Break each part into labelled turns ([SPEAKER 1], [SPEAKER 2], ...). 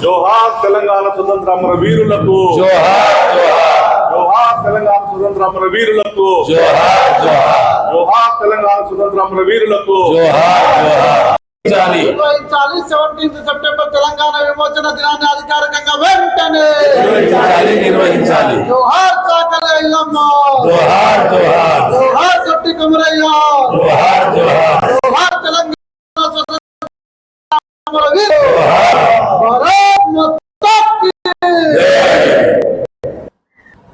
[SPEAKER 1] జోహార్ తెలంగాణ స్వతంత్ర అమర వీరులకు, జోహార్ తెలంగాణ స్వతంత్ర అమర వీరులకు, జోహార్ తెలంగాణ స్వతంత్ర అమర వీరులకు.
[SPEAKER 2] 17 సెప్టెంబర్ తెలంగాణ విమోచన దినాన్ని అధికారికంగా వెంటనే
[SPEAKER 3] నిర్వహించాలి.
[SPEAKER 2] జోహార్ చాకలి ఐలమ్మ, జోహార్ చొట్టి కొమరయ్య, జోహార్ తెలంగాణ స్వతంత్ర అమర వీరులు. భారత్ మాతా కీ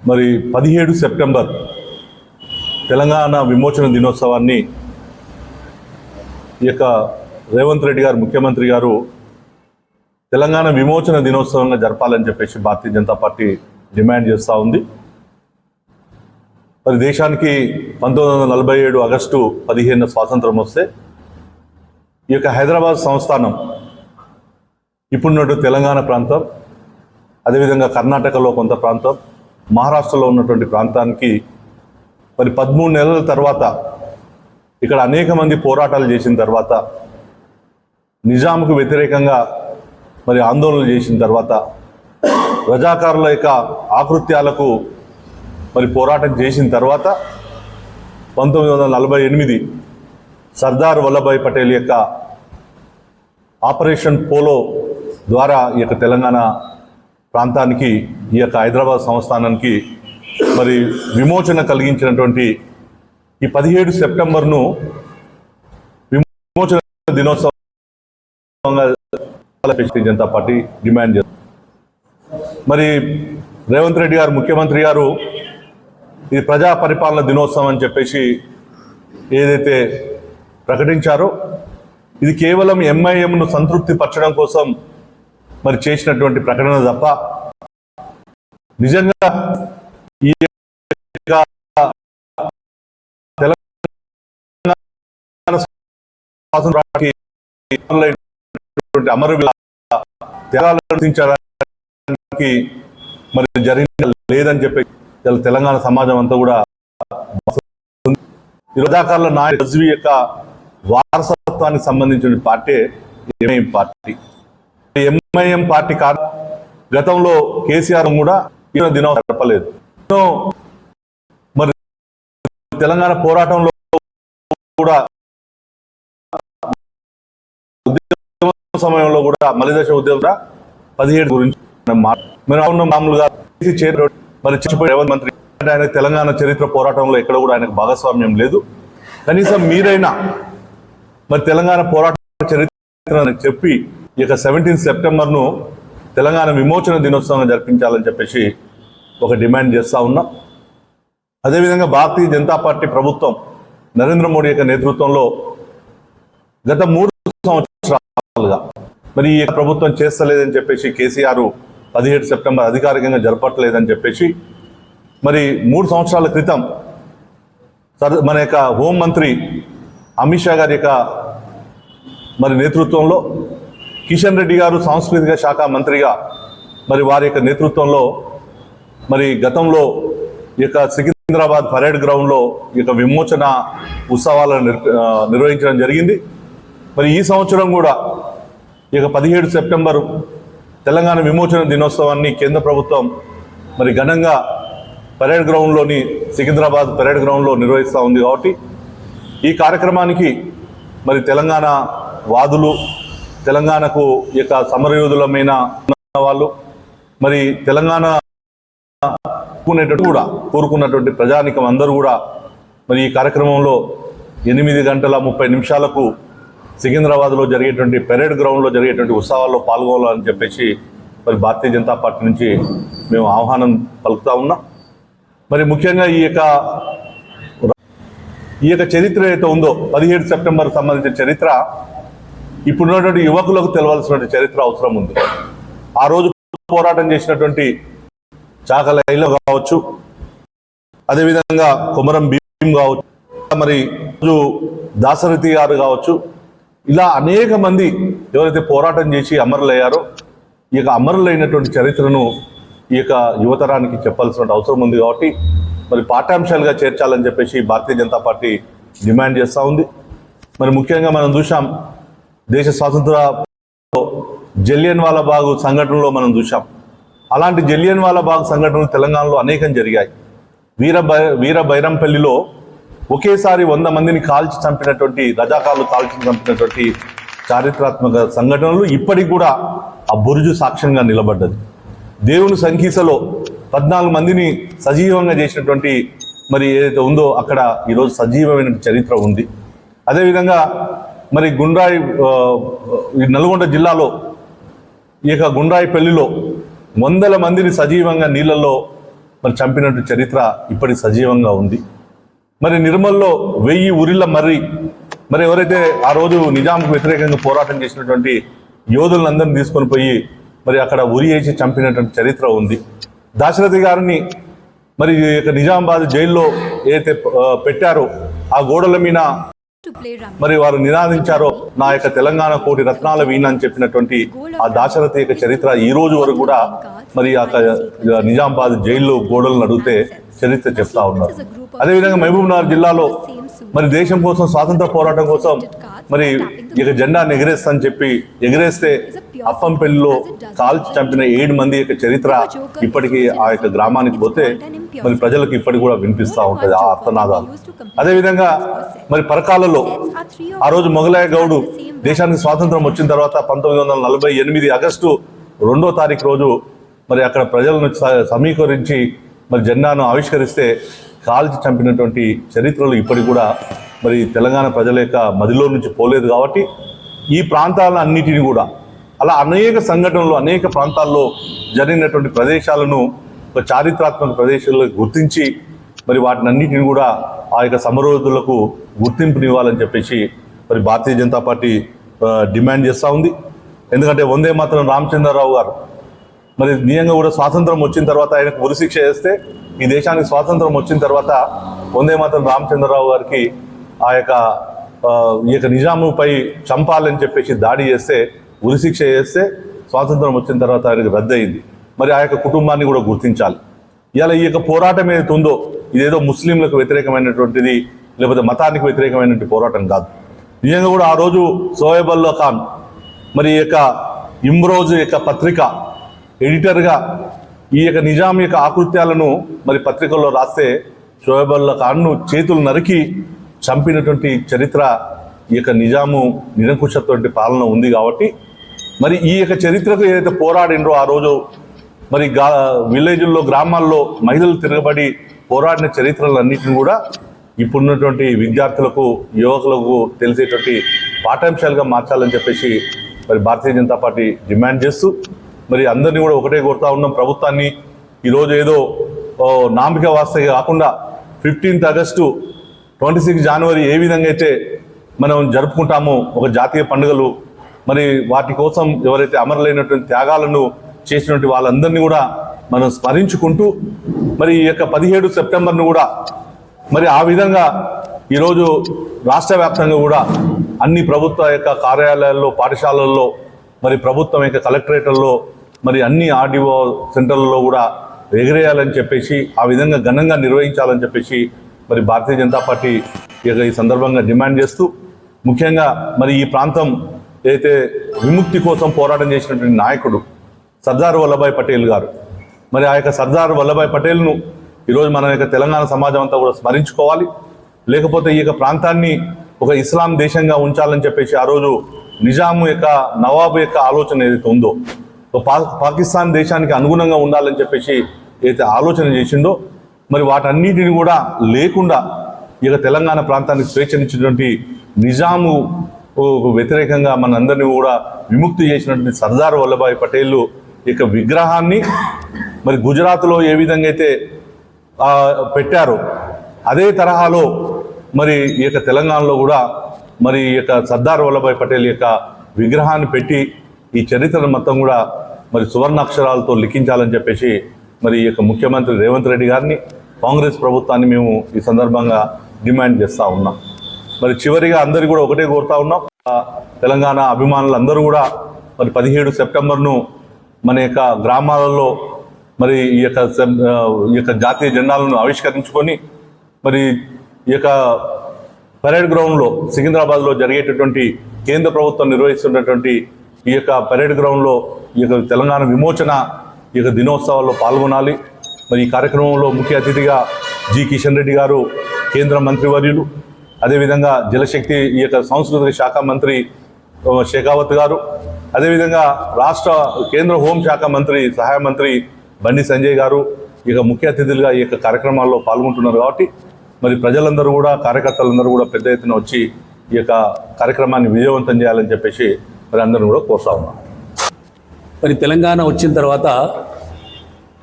[SPEAKER 1] మరి 17 సెప్టెంబర్ తెలంగాణ విమోచన దినోత్సవాన్ని ఈ యొక్క రేవంత్ రెడ్డి గారు ముఖ్యమంత్రి గారు తెలంగాణ విమోచన దినోత్సవంగా జరపాలని చెప్పేసి భారతీయ జనతా పార్టీ డిమాండ్ చేస్తూ ఉంది. మరి దేశానికి 1947 ఆగస్టు 15 స్వాతంత్రం వస్తే ఈ యొక్క హైదరాబాద్ సంస్థానం ఇప్పుడున్నట్టు తెలంగాణ ప్రాంతం, అదేవిధంగా కర్ణాటకలో కొంత ప్రాంతం, మహారాష్ట్రలో ఉన్నటువంటి ప్రాంతానికి మరి 13 నెలల తర్వాత ఇక్కడ అనేక మంది పోరాటాలు చేసిన తర్వాత, నిజాంకు వ్యతిరేకంగా మరి ఆందోళనలు చేసిన తర్వాత, రజాకారుల యొక్క ఆకృత్యాలకు మరి పోరాటం చేసిన తర్వాత 1948 సర్దార్ వల్లభాయ్ పటేల్ యొక్క ఆపరేషన్ పోలో ద్వారా ఈ యొక్క తెలంగాణ ప్రాంతానికి, ఈ యొక్క హైదరాబాద్ సంస్థానానికి మరి విమోచన కలిగించినటువంటి ఈ 17 సెప్టెంబర్ను విమోచన దినోత్సవంగా భారతీయ జనతా పార్టీ డిమాండ్ చేస్తుంది. మరి రేవంత్ రెడ్డి గారు ముఖ్యమంత్రి గారు ఇది ప్రజా పరిపాలన దినోత్సవం అని చెప్పేసి ఏదైతే ప్రకటించారో ఇది కేవలం ఎంఐఎంను సంతృప్తి పరచడం కోసం మరి చేసినటువంటి ప్రకటన తప్ప నిజంగా ఈ తెలంగాణ స్వాతంత్రానికి అమరవీరుల త్యాగాలకు మరి జరిగిన లేదని చెప్పి తెలంగాణ సమాజం అంతా కూడా రజాకారుల నాయకుడు రజ్వీ యొక్క వారసత్వానికి సంబంధించిన party MIM party. MIM party కాదు, గతంలో కేసీఆర్ కూడా ఈ దినం జరపలేదు. మరి తెలంగాణ పోరాటంలో కూడా ఉద్యమ సమయంలో కూడా మలిదశ ఉద్యమం 17 గురించి మామూలుగా మరి చచ్చిపోయి రేవంత్ మంత్రి ఆయన తెలంగాణ చరిత్ర పోరాటంలో ఎక్కడ కూడా ఆయనకు భాగస్వామ్యం లేదు. కనీసం మీరైనా మరి తెలంగాణ పోరాట చరిత్ర చెప్పి ఈ యొక్క 17 సెప్టెంబర్ను తెలంగాణ విమోచన దినోత్సవంగా జరిపించాలని చెప్పేసి ఒక డిమాండ్ చేస్తూ ఉన్నాం. అదేవిధంగా భారతీయ జనతా పార్టీ ప్రభుత్వం నరేంద్ర మోడీ యొక్క నేతృత్వంలో గత 3 సంవత్సరాలుగా మరి ఈ ప్రభుత్వం చేస్తలేదని చెప్పేసి కేసీఆర్ 17 సెప్టెంబర్ అధికారికంగా జరపట్లేదని చెప్పేసి మరి 3 సంవత్సరాల క్రితం మన యొక్క హోంమంత్రి అమిత్ షా గారి యొక్క మరి నేతృత్వంలో కిషన్ రెడ్డి గారు సాంస్కృతిక శాఖ మంత్రిగా మరి వారి యొక్క నేతృత్వంలో మరి గతంలో ఈ యొక్క సికింద్రాబాద్ పరేడ్ గ్రౌండ్లో ఈ యొక్క విమోచన ఉత్సవాలను నిర్వహించడం జరిగింది. మరి ఈ సంవత్సరం కూడా ఈ యొక్క 17 సెప్టెంబర్ తెలంగాణ విమోచన దినోత్సవాన్ని కేంద్ర ప్రభుత్వం మరి ఘనంగా పరేడ్ గ్రౌండ్లోని సికింద్రాబాద్ పరేడ్ గ్రౌండ్లో నిర్వహిస్తూ ఉంది. కాబట్టి ఈ కార్యక్రమానికి మరి తెలంగాణ వాదులు, తెలంగాణకు ఈ యొక్క సమరయోధులమైన వాళ్ళు, మరి తెలంగాణ కూడా కోరుకున్నటువంటి ప్రజానికం అందరూ కూడా మరి ఈ కార్యక్రమంలో 8:30 సికింద్రాబాద్లో జరిగేటువంటి పరేడ్ గ్రౌండ్లో జరిగేటువంటి ఉత్సవాల్లో పాల్గొనాలని చెప్పేసి మరి భారతీయ జనతా పార్టీ నుంచి మేము ఆహ్వానం పలుకుతా ఉన్నాం. మరి ముఖ్యంగా ఈ యొక్క చరిత్ర ఏదైతే ఉందో 17 సెప్టెంబర్ సంబంధించిన చరిత్ర ఇప్పుడున్నటువంటి యువకులకు తెలవాల్సినటువంటి చరిత్ర అవసరం ఉంది. ఆ రోజు పోరాటం చేసినటువంటి చాకలి ఐలమ్మ కావచ్చు, అదేవిధంగా కొమరం భీం కావచ్చు, మరి రోజు దాశరథి గారు కావచ్చు, ఇలా అనేక మంది ఎవరైతే పోరాటం చేసి అమరులయ్యారో ఈ యొక్క అమరులైనటువంటి చరిత్రను ఈ యొక్క యువతరానికి చెప్పాల్సిన అవసరం ఉంది. కాబట్టి మరి పాఠ్యాంశాలుగా చేర్చాలని చెప్పేసి భారతీయ జనతా పార్టీ డిమాండ్ చేస్తూ ఉంది. మరి ముఖ్యంగా మనం చూసాం దేశ స్వాతంత్ర జలియన్ వాలాబాగ్ సంఘటనలో మనం చూసాం. అలాంటి జలియన్ వాలాబాగ్ సంఘటనలు తెలంగాణలో అనేకం జరిగాయి. వీర బైరంపల్లిలో ఒకేసారి 100 మందిని కాల్చి చంపినటువంటి రజాకార్లు కాల్చి చంపినటువంటి చారిత్రాత్మక సంఘటనలు ఇప్పటికి కూడా ఆ బురుజు సాక్ష్యంగా నిలబడ్డది. దేవుని సంకీసలో 14 మందిని సజీవంగా చేసినటువంటి మరి ఏదైతే ఉందో అక్కడ ఈరోజు సజీవమైన చరిత్ర ఉంది. అదేవిధంగా మరి నల్గొండ జిల్లాలో ఈ గుండ్రాయిపల్లిలో 100 మందిని సజీవంగా నీళ్ళల్లో మరి చంపినట్టు చరిత్ర ఇప్పటికి సజీవంగా ఉంది. మరి నిర్మల్లో 1000 ఉరిళ్ళ మరి ఎవరైతే ఆ రోజు నిజాంకు వ్యతిరేకంగా పోరాటం చేసినటువంటి యోధులందరినీ తీసుకొని పోయి మరి అక్కడ ఉరి వేసి చంపినటువంటి చరిత్ర ఉంది. దాశరథి గారిని మరి నిజామాబాద్ జైల్లో ఏదైతే పెట్టారో ఆ గోడల మీద మరి వారు నినాదించారో నా యొక్క తెలంగాణ కోటి రత్నాల వీణ అని చెప్పినటువంటి ఆ దాశరథి యొక్క చరిత్ర ఈ రోజు వరకు కూడా మరి నిజామాబాద్ జైల్లో గోడలను అడిగితే చరిత్ర చెప్తా ఉన్నారు. అదేవిధంగా మహబూబ్నగర్ జిల్లాలో మరి దేశం కోసం స్వాతంత్ర పోరాటం కోసం మరి జెండాను ఎగరేస్తా చెప్పి ఎగరేస్తే అప్పంపల్లిలో కాల్చి చంపిన 7 మంది యొక్క చరిత్ర ఇప్పటికీ ఆ యొక్క గ్రామానికి పోతే మరి ప్రజలకు ఇప్పటికి కూడా వినిపిస్తూ ఉంటుంది ఆ అర్థనాదాలు. అదేవిధంగా మరి పరకాలలో ఆ రోజు మొగలాయ గౌడు దేశానికి స్వాతంత్రం వచ్చిన తర్వాత 1948 ఆగస్టు 2వ తారీఖు రోజు మరి అక్కడ ప్రజలను సమీకరించి మరి జెండాను ఆవిష్కరిస్తే కాల్చి చంపినటువంటి చరిత్రలు ఇప్పటికి కూడా మరి తెలంగాణ ప్రజల యొక్క మదిలో నుంచి పోలేదు. కాబట్టి ఈ ప్రాంతాలన్నిటిని కూడా అలా అనేక సంఘటనలు అనేక ప్రాంతాల్లో జరిగినటువంటి ప్రదేశాలను ఒక చారిత్రాత్మక ప్రదేశాల్లో గుర్తించి మరి వాటిని అన్నిటిని కూడా ఆ యొక్క సమరోధులకు గుర్తింపునివ్వాలని చెప్పేసి మరి భారతీయ జనతా పార్టీ డిమాండ్ చేస్తూ ఉంది. ఎందుకంటే వందే మాతరం రామచంద్రరావు గారు మరి నిజంగా కూడా స్వాతంత్రం వచ్చిన తర్వాత ఆయనకు ఉరిశిక్ష చేస్తే ఈ దేశానికి స్వాతంత్రం వచ్చిన తర్వాత వందే మాతరం రామచంద్రరావు గారికి ఆ యొక్క నిజాముపై చంపాలని చెప్పేసి దాడి చేస్తే ఉరిశిక్ష చేస్తే స్వాతంత్రం వచ్చిన తర్వాత ఆయనకు రద్దయింది. మరి ఆ యొక్క కుటుంబాన్ని కూడా గుర్తించాలి. ఇలా ఈ యొక్క పోరాటం ఏదైతే ఉందో ఇదేదో ముస్లింలకు వ్యతిరేకమైనటువంటిది లేకపోతే మతానికి వ్యతిరేకమైనటువంటి పోరాటం కాదు. నిజంగా కూడా ఆ రోజు సోయబుల్లా ఖాన్ మరి ఈ యొక్క ఇమ్రోజ్ యొక్క పత్రిక ఎడిటర్గా ఈ యొక్క నిజాం యొక్క ఆకృత్యాలను మరి పత్రికల్లో రాస్తే షోయబుల్లా ఖాన్ను చేతులు నరికి చంపినటువంటి చరిత్ర ఈ యొక్క నిజాము నిరంకుశటువంటి పాలన ఉంది. కాబట్టి మరి ఈ యొక్క చరిత్రకు ఏదైతే పోరాడినరో ఆ రోజు మరి విలేజుల్లో గ్రామాల్లో మహిళలు తిరగబడి పోరాడిన చరిత్రలన్నింటినీ కూడా ఇప్పుడున్నటువంటి విద్యార్థులకు యువకులకు తెలిసేటువంటి పాఠ్యాంశాలుగా మార్చాలని చెప్పేసి మరి భారతీయ జనతా పార్టీ డిమాండ్ చేస్తూ మరి అందరినీ కూడా ఒకటే కోరుతా ఉన్నాం. ప్రభుత్వాన్ని ఈరోజు ఏదో నామిక వాస్తే కాకుండా 15 ఆగస్టు 26 జనవరి ఏ విధంగా అయితే మనం జరుపుకుంటామో ఒక జాతీయ పండుగలు మరి వాటి కోసం ఎవరైతే అమరులైనటువంటి త్యాగాలను చేసినటువంటి వాళ్ళందరినీ కూడా మనం స్మరించుకుంటూ మరి ఈ యొక్క 17 సెప్టెంబర్ను కూడా మరి ఆ విధంగా ఈరోజు రాష్ట్ర వ్యాప్తంగా కూడా అన్ని ప్రభుత్వ యొక్క కార్యాలయాల్లో పాఠశాలల్లో మరి ప్రభుత్వం యొక్క కలెక్టరేట్లలో మరి అన్ని ఆర్డీఓ సెంటర్లలో కూడా ఎగిరేయాలని చెప్పేసి ఆ విధంగా ఘనంగా నిర్వహించాలని చెప్పేసి మరి భారతీయ జనతా పార్టీ ఈ సందర్భంగా డిమాండ్ చేస్తూ ముఖ్యంగా మరి ఈ ప్రాంతం ఏదైతే విముక్తి కోసం పోరాటం చేసినటువంటి నాయకుడు సర్దార్ వల్లభాయ్ పటేల్ గారు మరి ఆ యొక్క సర్దార్ వల్లభాయ్ పటేల్ను ఈరోజు మన యొక్క తెలంగాణ సమాజం అంతా కూడా స్మరించుకోవాలి. లేకపోతే ఈ యొక్క ప్రాంతాన్ని ఒక ఇస్లాం దేశంగా ఉంచాలని చెప్పేసి ఆ రోజు నిజాము యొక్క నవాబు యొక్క ఆలోచన ఏదైతే ఉందో పాకిస్తాన్ దేశానికి అనుగుణంగా ఉండాలని చెప్పేసి ఏదైతే ఆలోచన చేసిండో మరి వాటన్నిటిని కూడా లేకుండా ఇక తెలంగాణ ప్రాంతానికి స్వేచ్ఛనిచ్చినటువంటి నిజాము వ్యతిరేకంగా మనందరినీ కూడా విముక్తి చేసినటువంటి సర్దార్ వల్లభాయ్ పటేల్ యొక్క విగ్రహాన్ని మరి గుజరాత్లో ఏ విధంగా అయితే పెట్టారో అదే తరహాలో మరి ఈ యొక్క తెలంగాణలో కూడా మరి ఈ యొక్క సర్దార్ వల్లభాయ్ పటేల్ యొక్క విగ్రహాన్ని పెట్టి ఈ చరిత్రను మొత్తం కూడా మరి సువర్ణాక్షరాలతో లిఖించాలని చెప్పేసి మరి ఈ యొక్క ముఖ్యమంత్రి రేవంత్ రెడ్డి గారిని కాంగ్రెస్ ప్రభుత్వాన్ని మేము ఈ సందర్భంగా డిమాండ్ చేస్తూ ఉన్నాం. మరి చివరిగా అందరికీ కూడా ఒకటే కోరుతా ఉన్నాం, తెలంగాణ అభిమానులు అందరూ కూడా మరి 17 సెప్టెంబర్ను మన యొక్క గ్రామాలలో మరి ఈ యొక్క జాతీయ జెండాలను ఆవిష్కరించుకొని మరి ఈ యొక్క పరేడ్ గ్రౌండ్లో సికింద్రాబాద్లో జరిగేటటువంటి కేంద్ర ప్రభుత్వం నిర్వహిస్తున్నటువంటి ఈ యొక్క పరేడ్ గ్రౌండ్లో ఈ యొక్క తెలంగాణ విమోచన ఈ యొక్క దినోత్సవాల్లో పాల్గొనాలి. మరి ఈ కార్యక్రమంలో ముఖ్య అతిథిగా జి కిషన్ రెడ్డి గారు కేంద్ర మంత్రివర్యులు, అదేవిధంగా జలశక్తి ఈ యొక్క సాంస్కృతిక శాఖ మంత్రి షెకావత్ గారు, అదేవిధంగా రాష్ట్ర కేంద్ర హోంశాఖ మంత్రి సహాయ మంత్రి బండి సంజయ్ గారు ఇక ముఖ్య అతిథులుగా ఈ యొక్క కార్యక్రమాల్లో పాల్గొంటున్నారు. కాబట్టి మరి ప్రజలందరూ కూడా కార్యకర్తలందరూ కూడా పెద్ద ఎత్తున వచ్చి ఈ యొక్క కార్యక్రమాన్ని విజయవంతం చేయాలని చెప్పేసి మరి అందరూ కూడా కోరుతా ఉన్నాం.
[SPEAKER 4] మరి తెలంగాణ వచ్చిన తర్వాత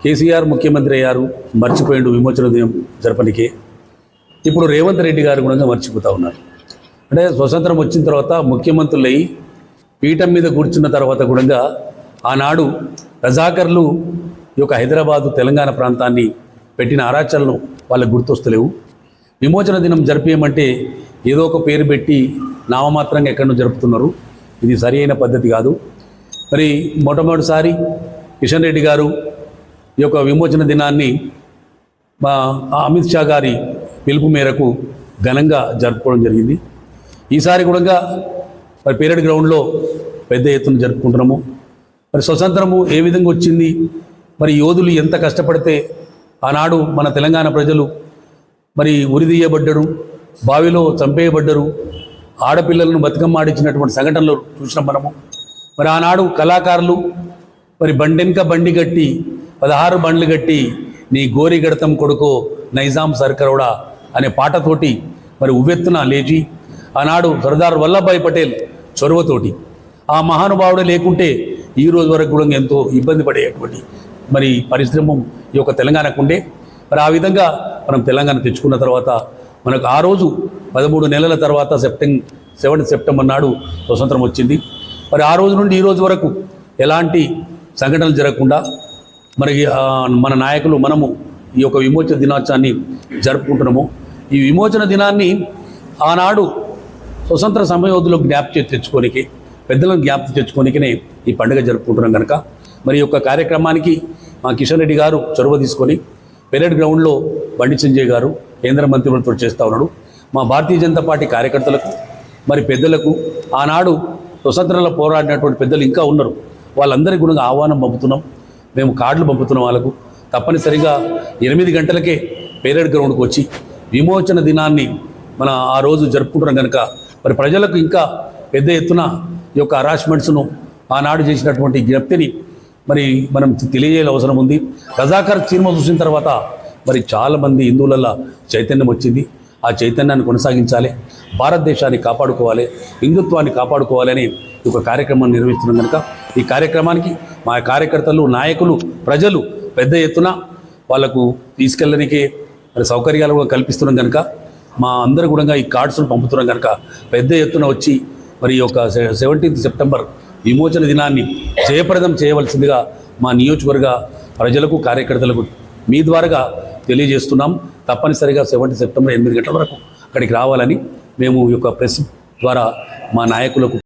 [SPEAKER 4] కేసీఆర్ ముఖ్యమంత్రి అయ్యారు, మర్చిపోయిండు విమోచన దినం జరపనికే. ఇప్పుడు రేవంత్ రెడ్డి గారు కూడా మర్చిపోతూ ఉన్నారు. అంటే స్వతంత్రం వచ్చిన తర్వాత ముఖ్యమంత్రులై పీఠం మీద కూర్చున్న తర్వాత కూడా ఆనాడు రజాకర్లు ఈ యొక్క హైదరాబాదు తెలంగాణ ప్రాంతాన్ని పెట్టిన అరాచలను వాళ్ళకు గుర్తొస్తలేవు. విమోచన దినం జరిపేయమంటే ఏదో ఒక పేరు పెట్టి నామమాత్రంగా ఎక్కడో జరుపుతున్నారు. ఇది సరి అయిన పద్ధతి కాదు. మరి మొట్టమొదటిసారి కిషన్ రెడ్డి గారు ఈ యొక్క విమోచన దినాన్ని మా అమిత్ షా గారి పిలుపు మేరకు ఘనంగా జరుపుకోవడం జరిగింది. ఈసారి కూడా మరి పరేడ్ గ్రౌండ్లో పెద్ద ఎత్తున జరుపుకుంటున్నాము. మరి స్వతంత్రము ఏ విధంగా వచ్చింది, మరి యోధులు ఎంత కష్టపడితే ఆనాడు మన తెలంగాణ ప్రజలు మరి ఉరిదీయబడ్డరు, బావిలో చంపేయబడ్డరు, ఆడపిల్లలను బతుకమ్మ ఆడించినటువంటి సంఘటనలు చూసినాం మనము. మరి ఆనాడు కళాకారులు మరి బండెనక బండి కట్టి 16 బండ్లు కట్టి నీ గోరి గడతం కొడుకో నైజాం సర్కరోడా అనే పాటతోటి మరి ఉవ్వెత్తున లేచి ఆనాడు సర్దార్ వల్లభాయ్ పటేల్ చొరవతోటి ఆ మహానుభావుడు లేకుంటే ఈ రోజు వరకు కూడా ఎంతో ఇబ్బంది పడేటువంటి మరి పరిశ్రమ ఈ యొక్క తెలంగాణకు ఉండే. మరి ఆ విధంగా మనం తెలంగాణ తెచ్చుకున్న తర్వాత మనకు ఆ రోజు 13 నెలల తర్వాత 7 సెప్టెంబర్ నాడు స్వతంత్రం వచ్చింది. మరి ఆ రోజు నుండి ఈ రోజు వరకు ఎలాంటి సంఘటనలు జరగకుండా మరి మన నాయకులు మనము ఈ యొక్క విమోచన దినోత్సవాన్ని జరుపుకుంటున్నాము. ఈ విమోచన దినాన్ని ఆనాడు స్వతంత్ర సమయోధులకు జ్ఞాపకం తెచ్చుకోనికి, పెద్దలను జ్ఞాపకం తెచ్చుకోనికనే ఈ పండుగ జరుపుకుంటున్నాం కనుక మరి యొక్క కార్యక్రమానికి మా కిషన్ రెడ్డి గారు చొరవ తీసుకొని పరేడ్ గ్రౌండ్లో బండి సంజయ్ గారు కేంద్ర మంత్రివర్గంతో చేస్తూ ఉన్నాడు. మా భారతీయ జనతా పార్టీ కార్యకర్తలకు మరి పెద్దలకు ఆనాడు స్వతంత్రంలో పోరాడినటువంటి పెద్దలు ఇంకా ఉన్నారు, వాళ్ళందరికీ కూడా ఆహ్వానం పంపుతున్నాం. మేము కార్డులు పంపుతున్నాం వాళ్ళకు. తప్పనిసరిగా 8 గంటలకే పరేడ్ గ్రౌండ్కి వచ్చి విమోచన దినాన్ని మన ఆ రోజు జరుపుకుంటున్నాం కనుక మరి ప్రజలకు ఇంకా పెద్ద ఎత్తున ఈ యొక్క హరాస్మెంట్స్ను ఆనాడు చేసినటువంటి జ్ఞప్తిని మరి మనం తెలియజేయాల్సిన అవసరం ఉంది. రజాకర్ సినిమా చూసిన తర్వాత మరి చాలామంది హిందువులలో చైతన్యం వచ్చింది. ఆ చైతన్యాన్ని కొనసాగించాలి, భారతదేశాన్ని కాపాడుకోవాలి, హిందుత్వాన్ని కాపాడుకోవాలని ఒక కార్యక్రమాన్ని నిర్వహిస్తున్నాం కనుక ఈ కార్యక్రమానికి మా కార్యకర్తలు, నాయకులు, ప్రజలు పెద్ద ఎత్తున వాళ్లకు తీసుకెళ్ళడానికి మరి సౌకర్యాలు కూడా కల్పిస్తున్నాం కనుక మా అందరూ కూడా ఈ కార్డ్స్ను పంపుతున్నాం కనుక పెద్ద ఎత్తున వచ్చి మరి యొక్క 17 సెప్టెంబర్ విమోచన దినాన్ని జయప్రదం చేయవలసిందిగా మా నియోజకవర్గ ప్రజలకు, కార్యకర్తలకు మీ ద్వారాగా తెలియజేస్తున్నాం. తప్పనిసరిగా 17 సెప్టెంబర్ 8 గంటల వరకు అక్కడికి రావాలని మేము ఈ యొక్క ప్రెస్ ద్వారా మా నాయకులకు,